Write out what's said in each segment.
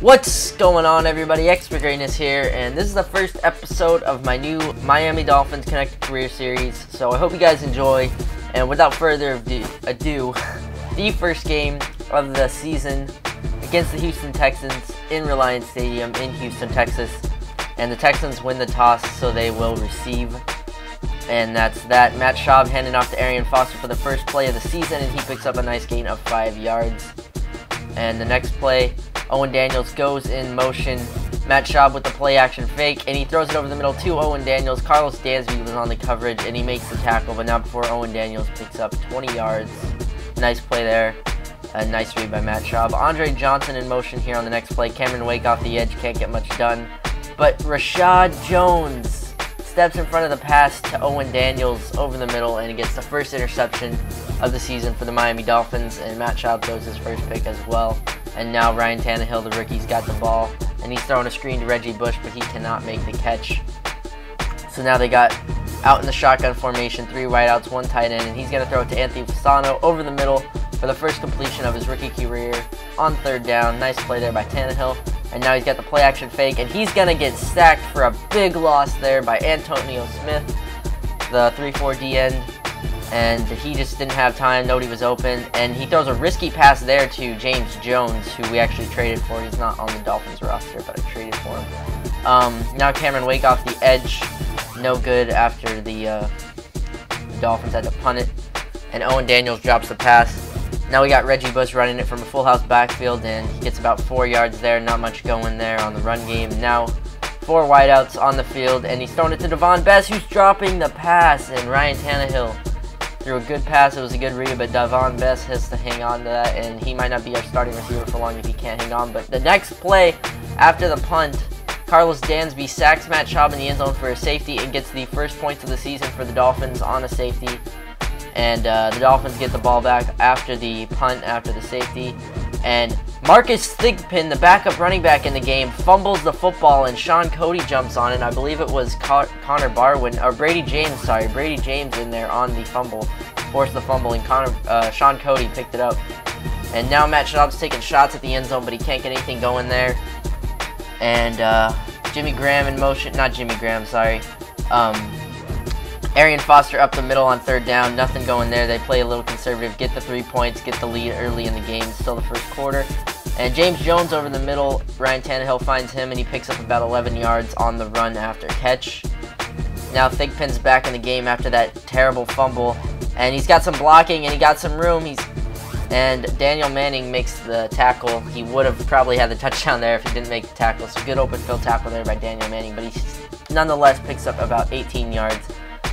What's going on, everybody? Expert Greatness here, and this is the first episode of my new Miami Dolphins Connected Career Series, so I hope you guys enjoy. And without further ado, the first game of the season against the Houston Texans in Reliance Stadium in Houston, Texas. And the Texans win the toss, so they will receive. And that's that. Matt Schaub handing off to Arian Foster for the first play of the season, and he picks up a nice gain of 5 yards. And the next play, Owen Daniels goes in motion. Matt Schaub with the play action fake, and he throws it over the middle to Owen Daniels. Carlos Dansby was on the coverage, and he makes the tackle, but not before Owen Daniels picks up 20 yards. Nice play there. A nice read by Matt Schaub. Andre Johnson in motion here on the next play. Cameron Wake off the edge, can't get much done. But Rashad Jones steps in front of the pass to Owen Daniels over the middle, and he gets the first interception of the season for the Miami Dolphins, and Matt Schaub throws his first pick as well. And now Ryan Tannehill, the rookie's got the ball, and he's throwing a screen to Reggie Bush, but he cannot make the catch. So now they got out in the shotgun formation, 3 wideouts, 1 tight end, and he's going to throw it to Anthony Fasano over the middle for the first completion of his rookie career on 3rd down. Nice play there by Tannehill. And now he's got the play action fake, and he's going to get sacked for a big loss there by Antonio Smith, the 3-4 D end. And he just didn't have time, nobody was open. And he throws a risky pass there to James Jones, who we actually traded for. He's not on the Dolphins roster, but I traded for him. Now Cameron Wake off the edge. No good after the Dolphins had to punt it. And Owen Daniels drops the pass. Now we got Reggie Bush running it from a full house backfield, and he gets about 4 yards there. Not much going there on the run game. Now 4 wideouts on the field, and he's throwing it to Davon Bess, who's dropping the pass. And Ryan Tannehill threw a good pass. It was a good read, but Davon Bess has to hang on to that, and he might not be our starting receiver for long if he can't hang on. But the next play after the punt, Carlos Dansby sacks Matt Schaub in the end zone for a safety and gets the first points of the season for the Dolphins on a safety. And the Dolphins get the ball back after the punt, after the safety. And Marcus Thigpen, the backup running back in the game, fumbles the football, and Sean Cody jumps on it. I believe it was Connor Barwin, or Brady James in there on the fumble. Forced the fumble, and Sean Cody picked it up. And now Matt Schaub's taking shots at the end zone, but he can't get anything going there. And Jimmy Graham in motion, not Jimmy Graham, sorry. Arian Foster up the middle on 3rd down, nothing going there. They play a little conservative, get the 3 points, get the lead early in the game, still the first quarter. And James Jones over the middle, Ryan Tannehill finds him, and he picks up about 11 yards on the run after catch. Now Thigpen's back in the game after that terrible fumble, and he's got some blocking, and he got some room. And Daniel Manning makes the tackle. He would have probably had the touchdown there if he didn't make the tackle. So good open field tackle there by Daniel Manning, but he nonetheless picks up about 18 yards.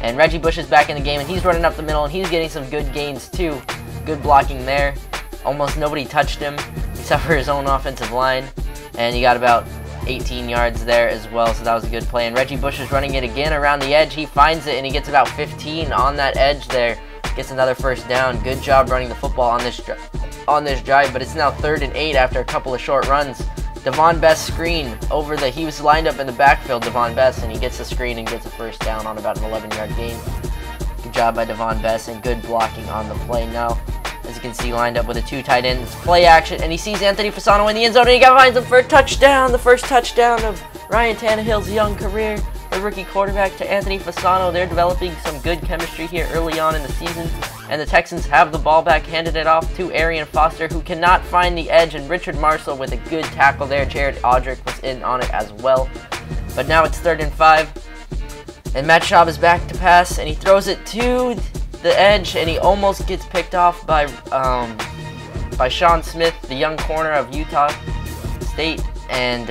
And Reggie Bush is back in the game, and he's running up the middle, and he's getting some good gains too. Good blocking there. Almost nobody touched him except for his own offensive line. And he got about 18 yards there as well, so that was a good play. And Reggie Bush is running it again around the edge. He finds it, and he gets about 15 on that edge there. Gets another first down. Good job running the football on this drive, but it's now 3rd and 8 after a couple of short runs. Davon Bess screen over he was lined up in the backfield, Davon Bess, and he gets the screen and gets a first down on about an 11-yard gain. Good job by Davon Bess, and good blocking on the play. Now, as you can see, lined up with a 2 tight ends, play action, and he sees Anthony Fasano in the end zone, and he finds him for a touchdown, the first touchdown of Ryan Tannehill's young career. The rookie quarterback to Anthony Fasano. They're developing some good chemistry here early on in the season, and the Texans have the ball back, handed it off to Arian Foster, who cannot find the edge, and Richard Marshall with a good tackle there. Jared Audrick was in on it as well. But now it's 3rd and 5, and Matt Schaub is back to pass, and he throws it to the edge, and he almost gets picked off by Sean Smith, the young corner of Utah State, and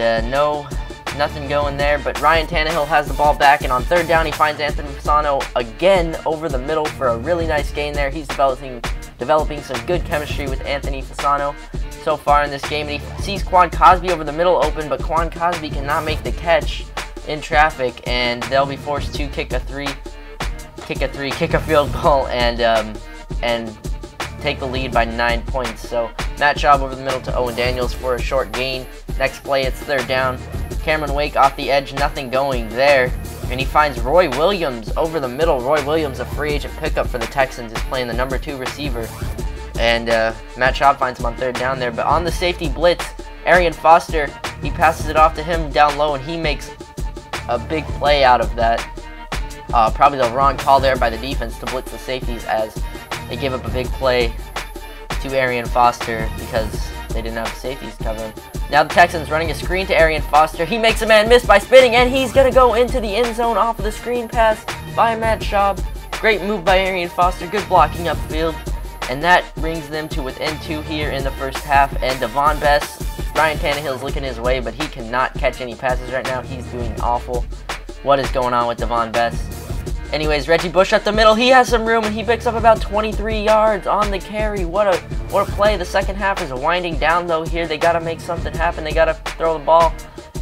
nothing going there. But Ryan Tannehill has the ball back, and on 3rd down he finds Anthony Fasano again over the middle for a really nice gain there. He's developing some good chemistry with Anthony Fasano so far in this game, and he sees Quan Cosby over the middle open, but Quan Cosby cannot make the catch in traffic, and they'll be forced to kick a field goal and take the lead by 9 points. So Matt Schaub over the middle to Owen Daniels for a short gain. Next play, it's 3rd down. Cameron Wake off the edge, nothing going there. And he finds Roy Williams over the middle. Roy Williams, a free agent pickup for the Texans, is playing the number 2 receiver. And Matt Schaub finds him on 3rd down there. But on the safety blitz, Arian Foster He passes it off to him down low, and he makes a big play out of that. Probably the wrong call there by the defense to blitz the safeties, as they gave up a big play to Arian Foster because they didn't have the safeties covering. Now the Texans running a screen to Arian Foster. He makes a man miss by spinning, and he's going to go into the end zone off of the screen pass by Matt Schaub. Great move by Arian Foster. Good blocking upfield. And that brings them to within 2 here in the first half. And Devon Best, Ryan Tannehill's looking his way, but he cannot catch any passes right now. He's doing awful. What is going on with Devon Best? Anyways, Reggie Bush up the middle. He has some room, and he picks up about 23 yards on the carry. What a play. The second half is winding down, though, here. They got to make something happen. They got to throw the ball.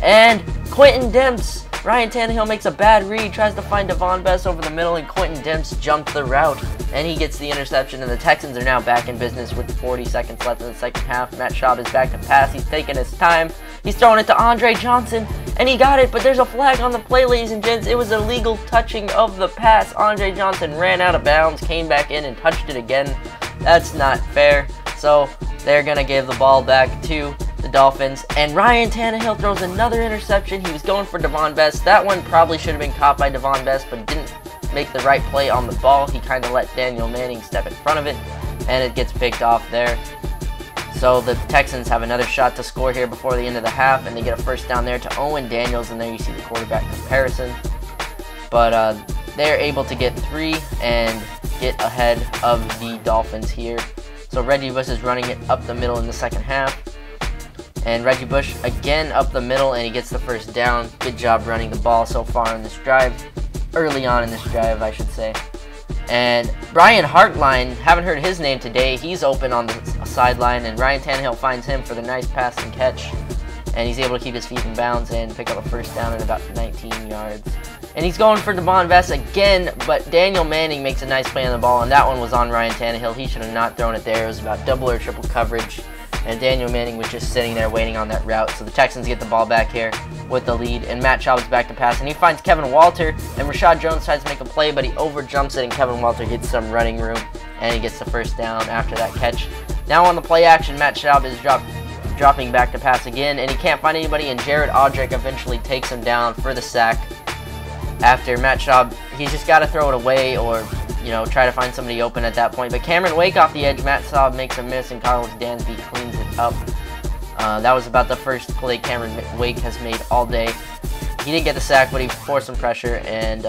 And Quentin Demps. Ryan Tannehill makes a bad read, tries to find Devon Best over the middle, and Quentin Demps jumped the route, and he gets the interception, and the Texans are now back in business with 40 seconds left in the second half. Matt Schaub is back to pass. He's taking his time. He's throwing it to Andre Johnson, and he got it, but there's a flag on the play, ladies and gents. It was illegal touching of the pass. Andre Johnson ran out of bounds, came back in, and touched it again. That's not fair. So they're going to give the ball back to the Dolphins, and Ryan Tannehill throws another interception. He was going for Devon Best. That one probably should have been caught by Devon Best, but didn't make the right play on the ball. He kind of let Daniel Manning step in front of it, and it gets picked off there. So the Texans have another shot to score here before the end of the half, and they get a first down there to Owen Daniels, and there you see the quarterback comparison. But they're able to get 3 and get ahead of the Dolphins here. So Reggie Bush is running it up the middle in the second half. And Reggie Bush again up the middle, and he gets the first down. Good job running the ball so far in this drive. Early on in this drive, I should say. And Brian Hartline, haven't heard his name today. He's open on the sideline, and Ryan Tannehill finds him for the nice pass and catch. And he's able to keep his feet in bounds and pick up a first down at about 19 yards. And he's going for Devon Best again, but Daniel Manning makes a nice play on the ball, and that one was on Ryan Tannehill. He should have not thrown it there. It was about double or triple coverage. And Daniel Manning was just sitting there waiting on that route. So the Texans get the ball back here with the lead. And Matt Schaub is back to pass. And he finds Kevin Walter. And Rashad Jones tries to make a play, but he overjumps it. And Kevin Walter gets some running room. And he gets the first down after that catch. Now on the play action, Matt Schaub is dropping back to pass again. And he can't find anybody. And Jared Odrick eventually takes him down for the sack. After Matt Schaub, he's just got to throw it away or try to find somebody open at that point. But Cameron Wake off the edge, Matt Schaub makes a miss, and Carlos Dansby cleans it up. That was about the first play Cameron Wake has made all day. He didn't get the sack, but he forced some pressure, and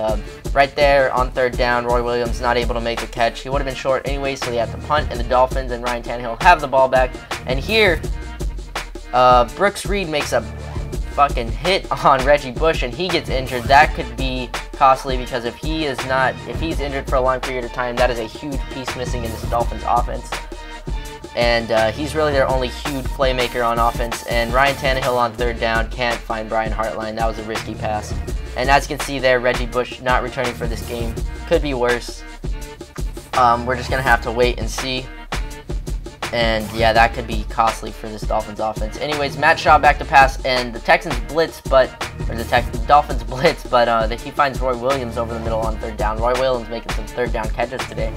right there on third down, Roy Williams not able to make the catch. He would have been short anyway, so they have to punt, and the Dolphins and Ryan Tannehill have the ball back. And here, Brooks Reed makes a fucking hit on Reggie Bush, and he gets injured. That could be costly, because if he's injured for a long period of time, that is a huge piece missing in this Dolphins offense. And he's really their only huge playmaker on offense. And Ryan Tannehill on third down can't find Brian Hartline. That was a risky pass. And as you can see there, Reggie Bush not returning for this game. Could be worse. We're just going to have to wait and see. And yeah, that could be costly for this Dolphins offense. Anyways, Matt Schaub back to pass, and the Texans blitz, the Dolphins blitz, but he finds Roy Williams over the middle on third down. Roy Williams making some third down catches today.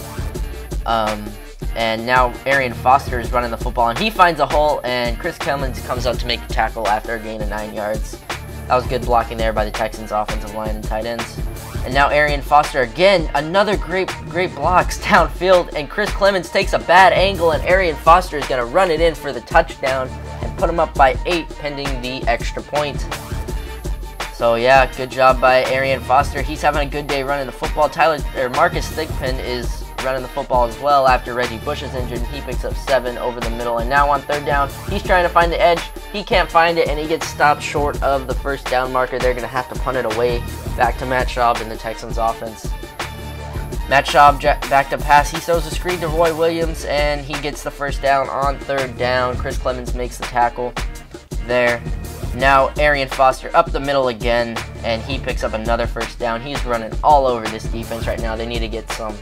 And now Arian Foster is running the football, and he finds a hole, and Chris Clemens comes out to make the tackle after a gain of 9 yards. That was good blocking there by the Texans offensive line and tight ends. And now Arian Foster again, another great blocks downfield, and Chris Clemens takes a bad angle, and Arian Foster is going to run it in for the touchdown and put him up by 8 pending the extra point. So yeah, good job by Arian Foster. He's having a good day running the football. Marcus Thigpen is running the football as well after Reggie Bush is injured, and he picks up 7 over the middle. And now on third down, he's trying to find the edge. He can't find it, and he gets stopped short of the first down marker. They're going to have to punt it away back to Matt Schaub in the Texans offense. Matt Schaub back to pass. He throws a screen to Roy Williams, and he gets the first down on third down. Chris Clemens makes the tackle there. Now Arian Foster up the middle again, and he picks up another first down. He's running all over this defense right now. They need to get some.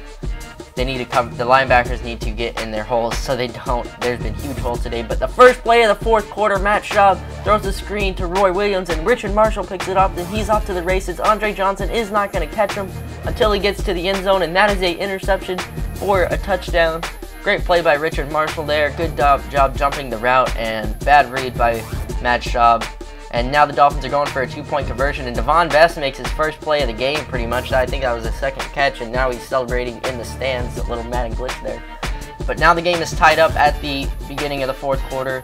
They need to cover. The linebackers need to get in their holes so they don't. There's been huge holes today. But the first play of the fourth quarter, Matt Schaub throws the screen to Roy Williams, and Richard Marshall picks it up, and he's off to the races. Andre Johnson is not going to catch him until he gets to the end zone, and that is an interception for a touchdown. Great play by Richard Marshall there. Good job jumping the route, and bad read by Matt Schaub. And now the Dolphins are going for a 2-point conversion, and Devon Best makes his first play of the game pretty much. I think that was his second catch, and now he's celebrating in the stands. A little Madden glitch there. But now the game is tied up at the beginning of the fourth quarter,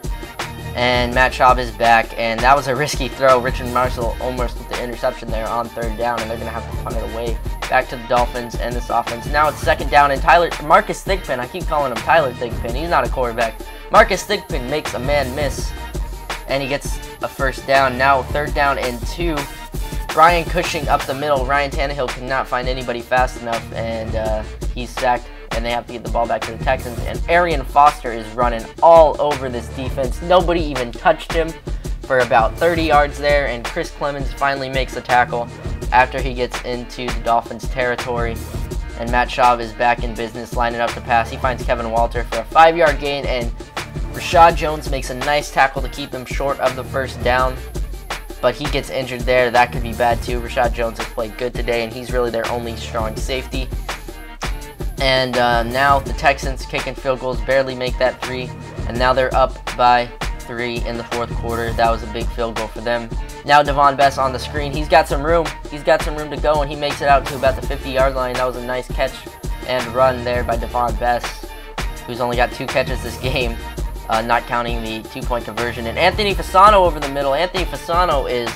and Matt Schaub is back, and that was a risky throw. Richard Marshall almost with the interception there on third down, and they're going to have to punt it away back to the Dolphins and this offense. Now it's second down, and Marcus Thigpen, I keep calling him Tyler Thigpen. He's not a quarterback. Marcus Thigpen makes a man miss, and he gets a first down. Now third down and 2. Brian Cushing up the middle. Ryan Tannehill could not find anybody fast enough, and he's sacked, and they have to get the ball back to the Texans. And Arian Foster is running all over this defense. Nobody even touched him for about 30 yards there, and Chris Clemens finally makes a tackle after he gets into the Dolphins territory. And Matt Schaub is back in business, lining up the pass. He finds Kevin Walter for a 5-yard gain, and Rashad Jones makes a nice tackle to keep him short of the first down, but he gets injured there. That could be bad too. Rashad Jones has played good today, and he's really their only strong safety. And now the Texans kicking field goals barely make that 3, and now they're up by 3 in the fourth quarter. That was a big field goal for them. Now Devon Best on the screen. He's got some room. He's got some room to go, and he makes it out to about the 50-yard line. That was a nice catch and run there by Devon Best, who's only got 2 catches this game, not counting the 2-point conversion. And Anthony Fasano over the middle. Anthony Fasano is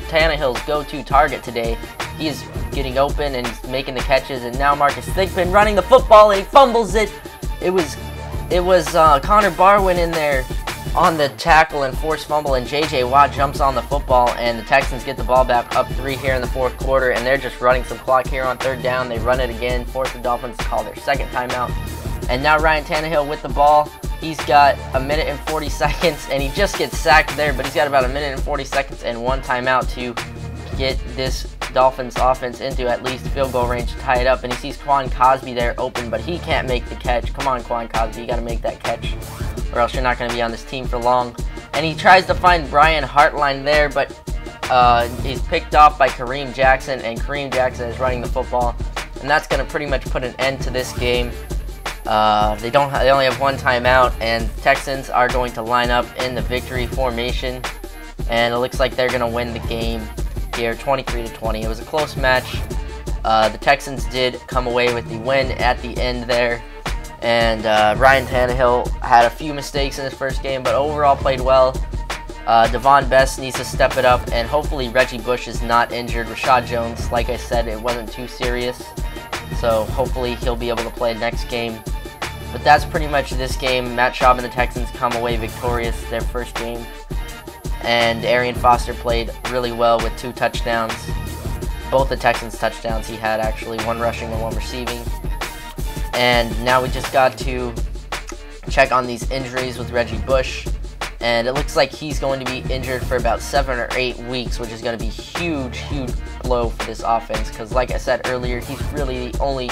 Tannehill's go-to target today. He is getting open and he's making the catches. And now Marcus Thigpen running the football, and he fumbles it. It was Connor Barwin in there on the tackle and forced fumble, and J.J. Watt jumps on the football, and the Texans get the ball back up 3 here in the fourth quarter, and they're just running some clock here on third down. They run it again, force the Dolphins to call their second timeout. And now Ryan Tannehill with the ball. He's got a minute and 40 seconds, and he just gets sacked there, but he's got about a minute and 40 seconds and 1 timeout to get this Dolphins offense into at least field goal range to tie it up. And he sees Quan Cosby there open, but he can't make the catch. Come on, Quan Cosby, you got to make that catch, or else you're not going to be on this team for long. And he tries to find Brian Hartline there, but he's picked off by Kareem Jackson, and Kareem Jackson is running the football, and that's going to pretty much put an end to this game. They only have 1 timeout, and Texans are going to line up in the victory formation, and it looks like they're going to win the game here 23-20. It was a close match. The Texans did come away with the win at the end there, and Ryan Tannehill had a few mistakes in his first game, but overall played well. Devon Best needs to step it up, and hopefully Reggie Bush is not injured. Rashad Jones, like I said, it wasn't too serious, so hopefully he'll be able to play next game. But that's pretty much this game. Matt Schaub and the Texans come away victorious their first game. And Arian Foster played really well with 2 touchdowns. Both the Texans' touchdowns he had, actually, 1 rushing and 1 receiving. And now we just got to check on these injuries with Reggie Bush. And it looks like he's going to be injured for about 7 or 8 weeks, which is going to be huge, huge blow for this offense. Because like I said earlier, he's really the only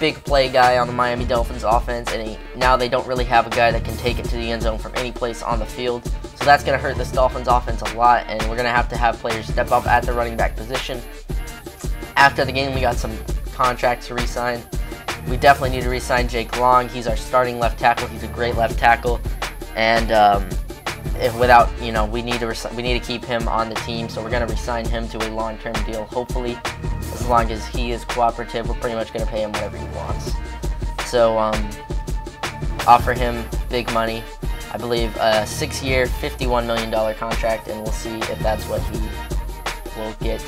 big play guy on the Miami Dolphins offense, and now they don't really have a guy that can take it to the end zone from any place on the field. So that's going to hurt this Dolphins offense a lot, and we're going to have players step up at the running back position. After the game, we got some contracts to re-sign. We definitely need to re-sign Jake Long. He's our starting left tackle. He's a great left tackle, and we need to keep him on the team. So we're going to re-sign him to a long-term deal. Hopefully, as long as he is cooperative, we're pretty much going to pay him whatever he wants. So offer him big money. I believe a 6-year, $51 million contract, and we'll see if that's what he will get,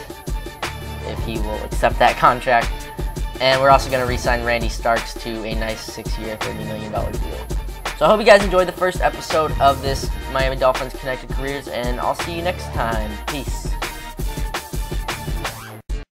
if he will accept that contract. And we're also going to re-sign Randy Starks to a nice 6-year, $30 million deal. So I hope you guys enjoyed the first episode of this Miami Dolphins Connected Careers, and I'll see you next time. Peace.